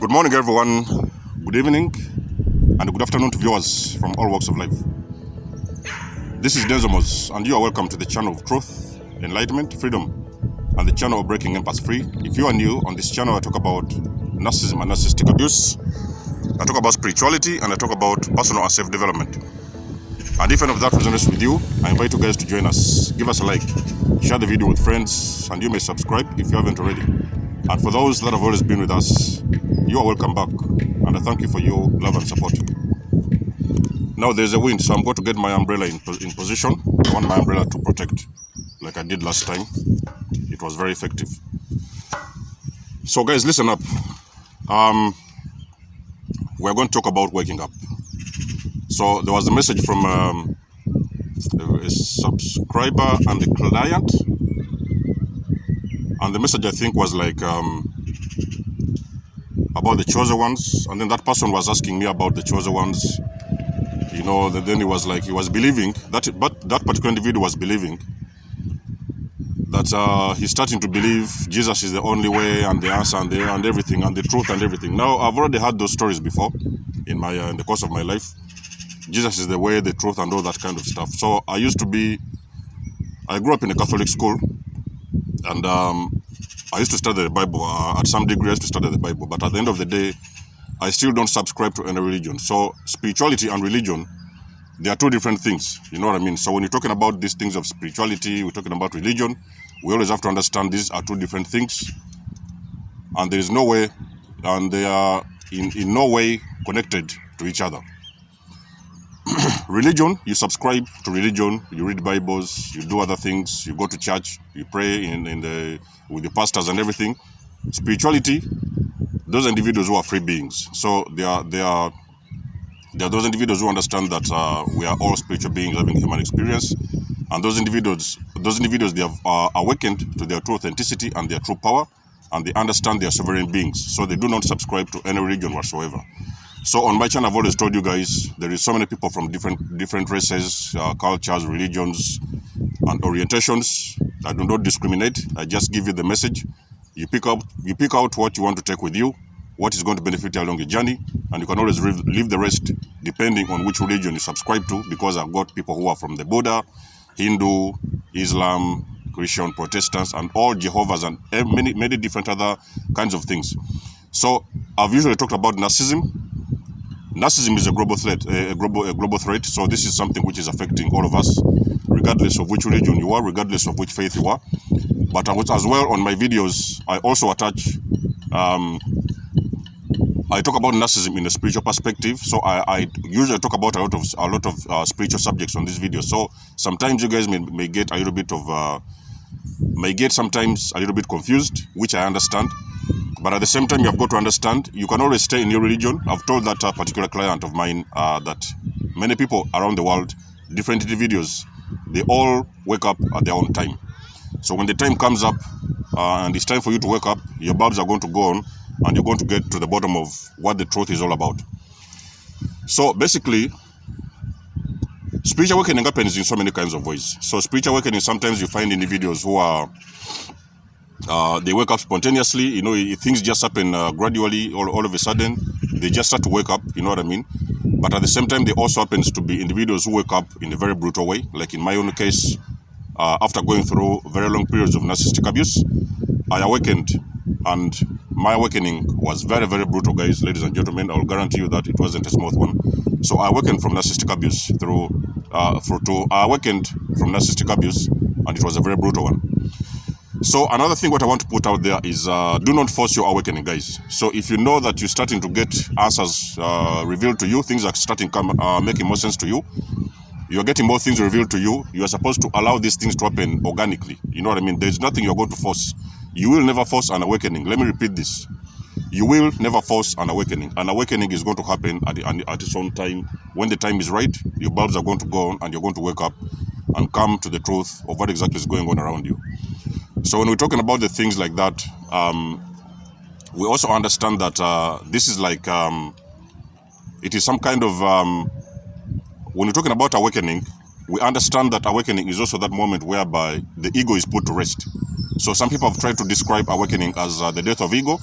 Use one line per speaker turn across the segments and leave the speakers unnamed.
Good morning, everyone. Good evening, and good afternoon to viewers from all walks of life. This is Denzomos, and you are welcome to the channel of truth, enlightenment, freedom, and the channel of breaking empaths free. If you are new on this channel, I talk about narcissism and narcissistic abuse. I talk about spirituality, and I talk about personal and self-development. And if any of that resonates with you, I invite you guys to join us. Give us a like, share the video with friends, and you may subscribe if you haven't already. And for those that have always been with us, you are welcome back, and I thank you for your love and support. Now there's a wind, so I'm going to get my umbrella in position. I want my umbrella to protect, like I did last time. It was very effective. So guys, listen up. We're going to talk about waking up. So there was a message from a subscriber and a client, and the message I think was like about the chosen ones, and then that person was asking me about the chosen ones. You know, then he was like, he was believing that, but that particular individual was believing that he's starting to believe Jesus is the only way and the answer and everything and the truth and everything. Now I've already had those stories before in my in the course of my life. Jesus is the way, the truth, and all that kind of stuff. So I grew up in a Catholic school, and I used to study the Bible. At some degree, I used to study the Bible. But at the end of the day, I still don't subscribe to any religion. So spirituality and religion, they are two different things. You know what I mean? So when you're talking about these things of spirituality, we're talking about religion, we always have to understand these are two different things. And there is no way, and they are in no way connected to each other. Religion, you subscribe to religion, you read Bibles, you do other things, you go to church, you pray with the pastors and everything. Spirituality, those individuals who are free beings. So they are those individuals who understand that we are all spiritual beings having human experience, and those individuals they have awakened to their true authenticity and their true power, and they understand they are sovereign beings. So they do not subscribe to any religion whatsoever. So on my channel, I've always told you guys, there is so many people from different races, cultures, religions, and orientations. I do not discriminate. I just give you the message. You pick out what you want to take with you, what is going to benefit you along your journey, and you can always leave the rest depending on which religion you subscribe to, because I've got people who are from the Buddha, Hindu, Islam, Christian, Protestants, and all Jehovah's, and many different other kinds of things. So I've usually talked about narcissism. Narcissism is a global threat, a global threat. So this is something which is affecting all of us, regardless of which religion you are, regardless of which faith you are. But as well, on my videos, I also attach, I talk about narcissism in a spiritual perspective. So I usually talk about a lot of spiritual subjects on this video. So sometimes you guys may get a little bit of, sometimes a little bit confused, which I understand. But at the same time, you have got to understand, you can always stay in your religion. I've told that particular client of mine that many people around the world, different individuals, they all wake up at their own time. So when the time comes up and it's time for you to wake up, your bulbs are going to go on, and you're going to get to the bottom of what the truth is all about. So basically, spiritual awakening happens in so many kinds of ways. So spiritual awakening, sometimes you find individuals who are they wake up spontaneously, you know, things just happen gradually, all of a sudden, they just start to wake up, you know what I mean? But at the same time, there also happens to be individuals who wake up in a very brutal way. Like in my own case, after going through very long periods of narcissistic abuse, I awakened, and my awakening was very, very brutal, guys, ladies and gentlemen. I will guarantee you that it wasn't a smooth one. So I awakened from narcissistic abuse I awakened from narcissistic abuse, and it was a very brutal one. So another thing what I want to put out there is do not force your awakening, guys. So if you know that you're starting to get answers revealed to you, things are starting making more sense to you, you're getting more things revealed to you, you are supposed to allow these things to happen organically. You know what I mean? There's nothing you're going to force. You will never force an awakening. Let me repeat this. You will never force an awakening. An awakening is going to happen at its own time. When the time is right, your bulbs are going to go on, and you're going to wake up and come to the truth of what exactly is going on around you. So when we're talking about the things like that, we also understand that this is like, it is some kind of, when we're talking about awakening, we understand that awakening is also that moment whereby the ego is put to rest. So some people have tried to describe awakening as the death of ego.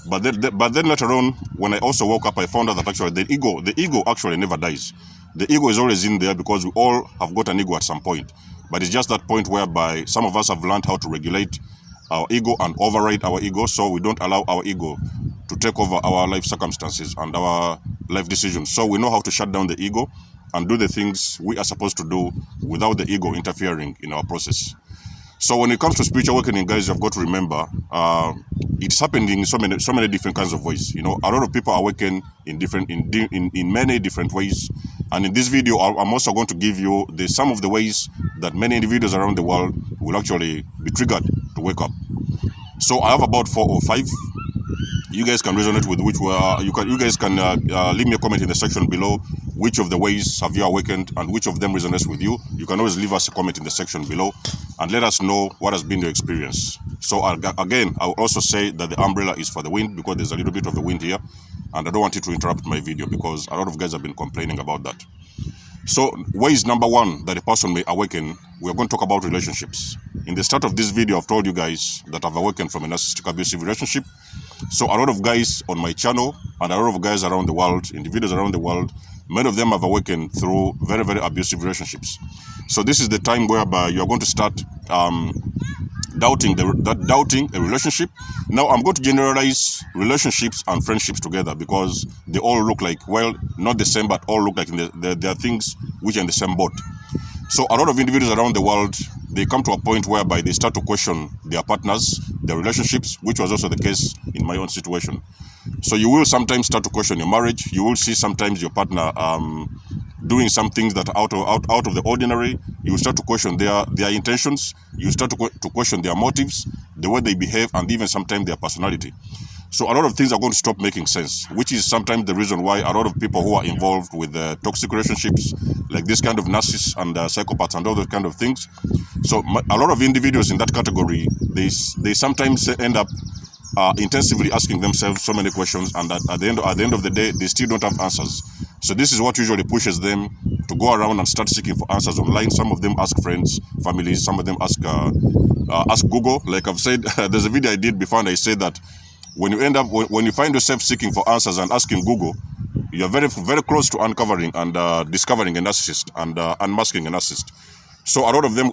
But then later on, when I also woke up, I found out that actually the ego actually never dies. The ego is always in there because we all have got an ego at some point. But it's just that point whereby some of us have learned how to regulate our ego and override our ego, so we don't allow our ego to take over our life circumstances and our life decisions. So we know how to shut down the ego and do the things we are supposed to do without the ego interfering in our process. So when it comes to spiritual awakening, guys, you've got to remember it's happening in so many different kinds of ways. You know, a lot of people awaken in many different ways. And in this video, I'm also going to give you some of the ways that many individuals around the world will actually be triggered to wake up. So I have about 4 or 5. You guys can resonate with which you guys can leave me a comment in the section below. Which of the ways have you awakened and which of them resonates with you? You can always leave us a comment in the section below and let us know what has been your experience. So again, I will also say that the umbrella is for the wind because there's a little bit of the wind here, and I don't want it to interrupt my video because a lot of guys have been complaining about that. So ways number 1 that a person may awaken, we are going to talk about relationships. In the start of this video, I've told you guys that I've awakened from a narcissistic abusive relationship. So a lot of guys on my channel and a lot of guys around the world, individuals around the world, many of them have awakened through very, very abusive relationships. So this is the time whereby you are going to start doubting a relationship. Now I'm going to generalize relationships and friendships together because they all look like, well, not the same, but all look like there are things which are in the same boat. So a lot of individuals around the world, they come to a point whereby they start to question their partners, their relationships, which was also the case in my own situation. So you will sometimes start to question your marriage. You will see sometimes your partner doing some things that are out of the ordinary. You will start to question their intentions. You start to question their motives, the way they behave, and even sometimes their personality. So a lot of things are going to stop making sense, which is sometimes the reason why a lot of people who are involved with toxic relationships, like this kind of narcissists and psychopaths and all those kind of things. So a lot of individuals in that category, they sometimes end up intensively asking themselves so many questions, and at the end of the day, they still don't have answers. So this is what usually pushes them to go around and start seeking for answers online. Some of them ask friends, families. Some of them ask Google. Like I've said, there's a video I did before, and I said that when you find yourself seeking for answers and asking Google, you're very, very close to uncovering and discovering a narcissist and unmasking a narcissist. So a lot of them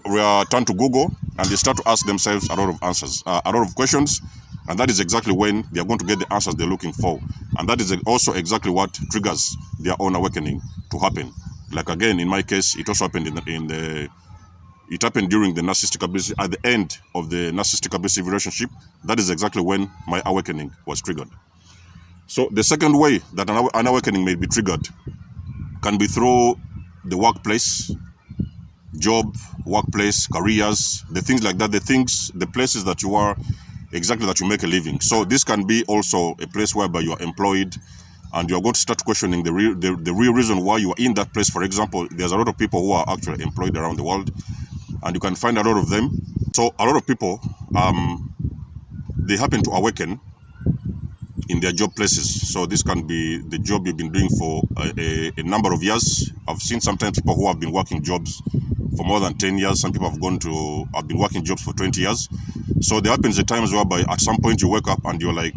turn to Google and they start to ask themselves a lot of answers, a lot of questions. And that is exactly when they are going to get the answers they're looking for. And that is also exactly what triggers their own awakening to happen. Like again, in my case, it also happened it happened during the narcissistic abusive, at the end of the narcissistic abusive relationship. That is exactly when my awakening was triggered. So the second way that an awakening may be triggered can be through the workplace, job, workplace, careers, the things like that, the places that you are, exactly that you make a living. So this can be also a place whereby you are employed and you're going to start questioning the real reason why you are in that place. For example, there's a lot of people who are actually employed around the world, and you can find a lot of them. So a lot of people, they happen to awaken in their job places. So this can be the job you've been doing for a number of years. I've seen sometimes people who have been working jobs for more than 10 years. Some people have been working jobs for 20 years. So there happens at times whereby at some point you wake up and you're like,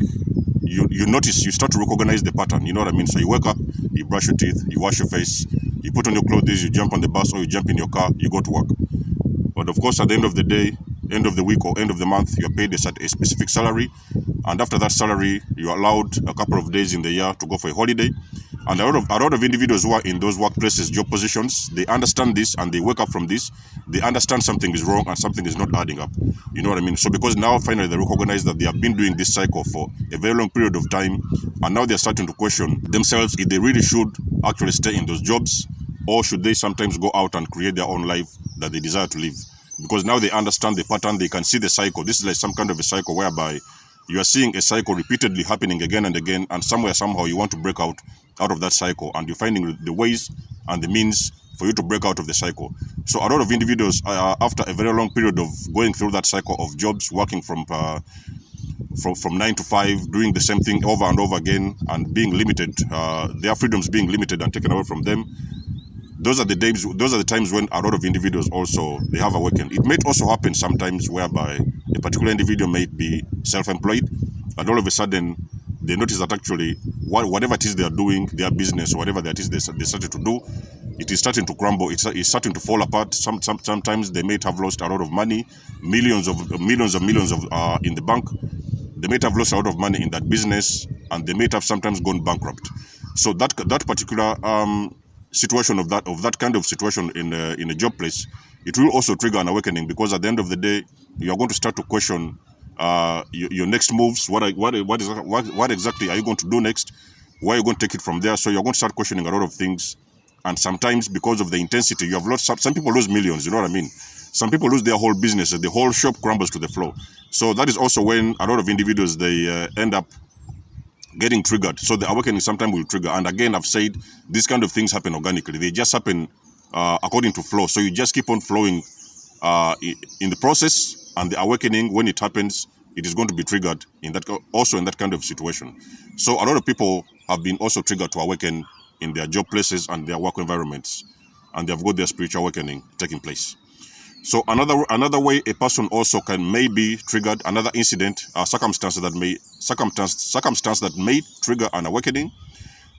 you notice, you start to recognize the pattern, you know what I mean? So you wake up, you brush your teeth, you wash your face, you put on your clothes, you jump on the bus or you jump in your car, you go to work. But of course, at the end of the day, end of the week or end of the month, you're paid a specific salary. And after that salary, you're allowed a couple of days in the year to go for a holiday. And a lot of individuals who are in those workplaces, job positions, they understand this and they wake up from this. They understand something is wrong and something is not adding up. You know what I mean? So because now finally they recognize that they have been doing this cycle for a very long period of time, and now they're starting to question themselves if they really should actually stay in those jobs, or should they sometimes go out and create their own life that they desire to live. Because now they understand the pattern, they can see the cycle. This is like some kind of a cycle whereby you are seeing a cycle repeatedly happening again and again, and somehow you want to break out of that cycle, and you're finding the ways and the means for you to break out of the cycle. So a lot of individuals, after a very long period of going through that cycle of jobs, working from 9 to 5, doing the same thing over and over again, and being limited, their freedoms being limited and taken away from them. Those are the times when a lot of individuals also, they have awakened. It may also happen sometimes whereby a particular individual may be self-employed, and all of a sudden they notice that actually whatever it is they are doing, their business, whatever that is they started to do, it is starting to crumble. It's starting to fall apart. Sometimes they may have lost a lot of money, millions of in the bank. They may have lost a lot of money in that business, and they may have sometimes gone bankrupt. So that particular situation of that kind of situation in a job place, it will also trigger an awakening, because at the end of the day, you are going to start to question your next moves. What exactly are you going to do next? Where are you going to take it from there? So you're going to start questioning a lot of things. And sometimes, because of the intensity, you have lost. Some people lose millions. You know what I mean? Some people lose their whole business. The whole shop crumbles to the floor. So that is also when a lot of individuals, they end up getting triggered. So the awakening sometimes will trigger. And again, I've said these kind of things happen organically. They just happen according to flow. So you just keep on flowing in the process, and the awakening, when it happens, it is going to be triggered in that kind of situation. So a lot of people have been also triggered to awaken in their job places and their work environments, and they have got their spiritual awakening taking place. So another way a person also may be triggered, another incident, circumstance that may trigger an awakening,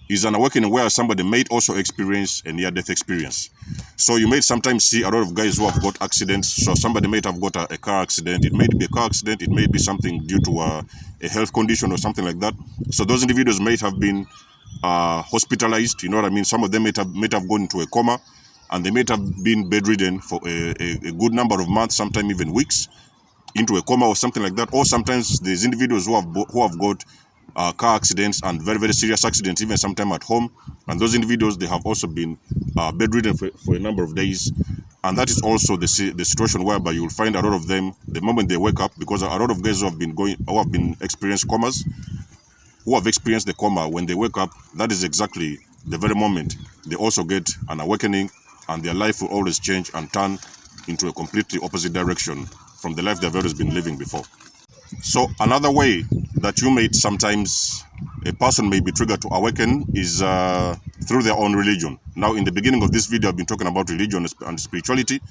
is an awakening where somebody may also experience a near-death experience. So you may sometimes see a lot of guys who have got accidents. So somebody may have got a car accident. It may be a car accident. It may be something due to a health condition or something like that. So those individuals may have been hospitalized. You know what I mean? Some of them may have gone into a coma, and they may have been bedridden for a good number of months, sometimes even weeks, into a coma or something like that. Or sometimes there's individuals who have got car accidents and very, very serious accidents, even sometime at home. And those individuals, they have also been bedridden for a number of days. And that is also the situation whereby you will find a lot of them, the moment they wake up, because a lot of guys who have experienced comas, who have experienced the coma, when they wake up, that is exactly the very moment they also get an awakening, and their life will always change and turn into a completely opposite direction from the life they've always been living before. So another way that a person may be triggered to awaken is through their own religion. Now, in the beginning of this video, I've been talking about religion and spirituality,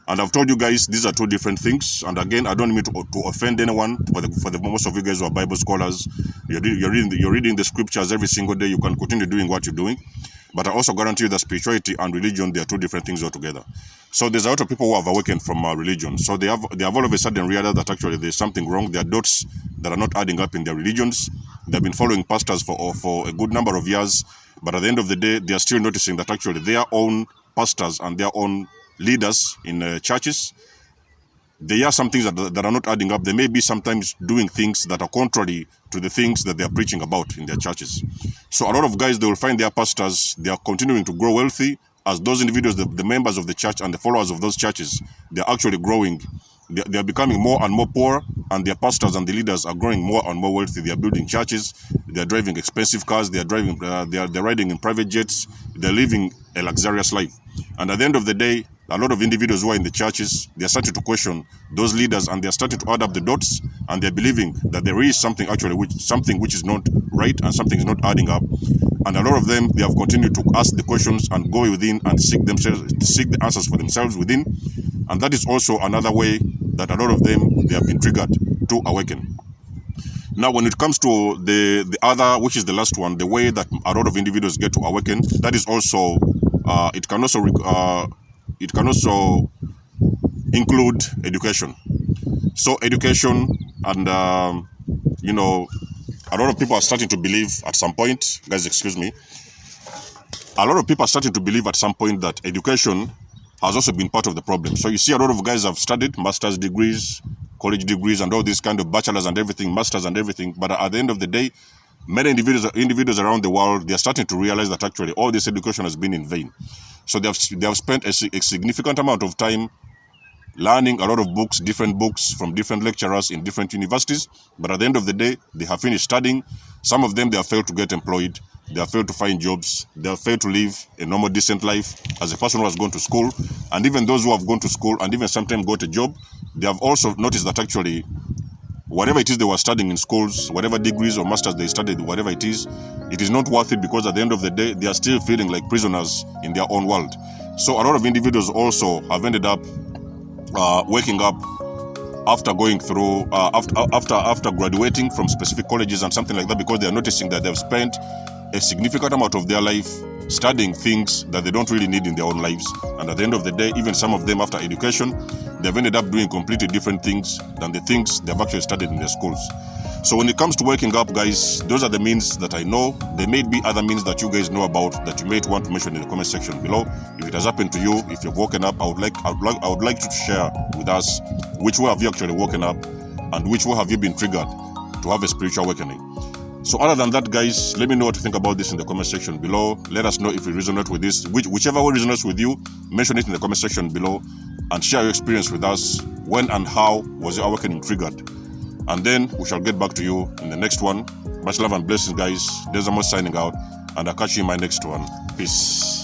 and I've told you guys these are two different things. And again, I don't mean to offend anyone. For the most of you guys who are Bible scholars, you're reading the scriptures every single day. You can continue doing what you're doing. But I also guarantee you that spirituality and religion, they are two different things altogether. So there's a lot of people who have awakened from religion. So they have all of a sudden realized that actually there's something wrong. There are dots that are not adding up in their religions. They've been following pastors for a good number of years. But at the end of the day, they are still noticing that actually their own pastors and their own leaders in churches, there are some things that are not adding up. They may be sometimes doing things that are contrary to the things that they are preaching about in their churches. So a lot of guys, they will find their pastors, they are continuing to grow wealthy, as those individuals, the members of the church and the followers of those churches, they are actually growing. They are becoming more and more poor, and their pastors and the leaders are growing more and more wealthy. They are building churches, they are driving expensive cars, they are riding in private jets, they are living a luxurious life. And at the end of the day, a lot of individuals who are in the churches, they are starting to question those leaders, and they are starting to add up the dots, and they're believing that there is something which is not right, and something is not adding up. And a lot of them, they have continued to ask the questions and go within and seek the answers for themselves within. And that is also another way that a lot of them, they have been triggered to awaken. Now, when it comes to the other, which is the last one, the way that a lot of individuals get to awaken, that is also it can also include education. So education, and a lot of people are starting to believe at some point, guys, excuse me, a lot of people are starting to believe at some point that education has also been part of the problem. So you see a lot of guys have studied master's degrees, college degrees, and all these kind of bachelors and everything, masters and everything. But at the end of the day, many individuals around the world, they are starting to realize that actually all this education has been in vain. So they have spent a significant amount of time learning a lot of books, different books from different lecturers in different universities. But at the end of the day, they have finished studying. Some of them, they have failed to get employed. They have failed to find jobs. They have failed to live a normal, decent life as a person who has gone to school. And even those who have gone to school and even sometimes got a job, they have also noticed that actually whatever it is they were studying in schools, whatever degrees or masters they studied, whatever it is not worth it, because at the end of the day, they are still feeling like prisoners in their own world. So a lot of individuals also have ended up waking up after going through after graduating from specific colleges and something like that, because they are noticing that they've spent a significant amount of their life studying things that they don't really need in their own lives. And at the end of the day, even some of them after education, they've ended up doing completely different things than the things they've actually studied in their schools. So when it comes to waking up, guys, those are the means that I know. There may be other means that you guys know about that you might want to mention in the comment section below. If it has happened to you, if you've woken up, I would like you to share with us which way have you actually woken up and which way have you been triggered to have a spiritual awakening. So other than that, guys, let me know what you think about this in the comment section below. Let us know if you resonate with this. Whichever way resonates with you, mention it in the comment section below and share your experience with us. When and how was your awakening triggered? And then we shall get back to you in the next one. Much love and blessings, guys. Desamos signing out, and I'll catch you in my next one. Peace.